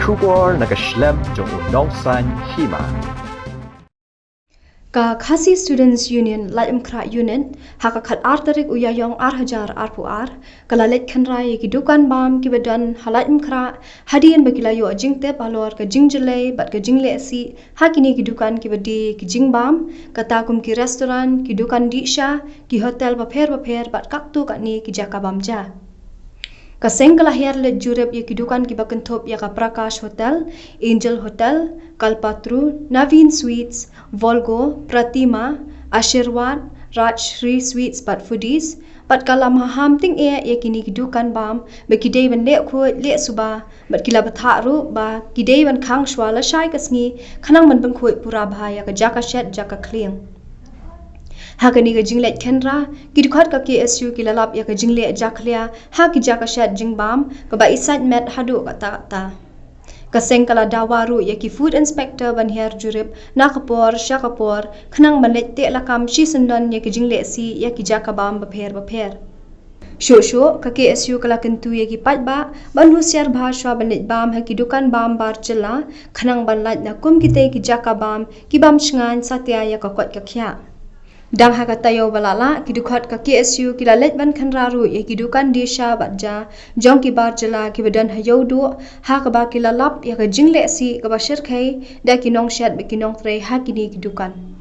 Kubor nakaslem jong unongsan Hima. Ka Khasi Students Union Laitumkhrah Unit haka khat artarik uyayong arhajar arpuar kalalet khanrai ki dukan bam ki bedan Laitumkhrah hadian bagilayo jingte palor ka jingjele bat ka Jinglehsih hakini ki dukan ki bedi ki jingbam kata kum ki restaurant ki dukan disha ki hotel bapher bat kaktu katni ki jakabam ja. Kaseng kalahir le Jurip ya kidukan ki bakentop ya ka Prakash Hotel, Angel Hotel, Kalpatru, Naveen Sweets, Volgo, Pratima, Ashirwad, Raj Shri Sweets but foodies, but kalam haham ting ya kini kidukan bam, ba kidei ban le khu le suba, but kila batharu ba kidei ban khang shwala shai kasngi, khanang ban ban khu pura bha ya ka jaka shet jaka kling. Hakani ka jinglet kenra kidukhat ka KSU kilalap ya ka jingle jaklia ha ki jaka shat jingbam ka ba isat met hadu kata ta kaseng kala Dawa ru ya ki food inspector ban her Jurip nakapor shakapor khnang manlet te lakam shi sendon ya ki Jinglehsih ya ki jaka bam bapher Shosho ka KSU kala kentu ya ki patba ban husiar bhashwa banlet bam ha ki dukan bam bar chela khnang ban lat na kum kite ki jaka bam ki bam shngan satya ya ka kwat ka khya Dang haka tayo balala kidukhat ka KSU kilalet ban khanraru ya kidukan disha batja jong ki bar jala ki bedan hayodu ha ka ba kilalap ya ka Jinglehsih ka ba shirkhai da kinong shat be kinong tre ha kini kidukan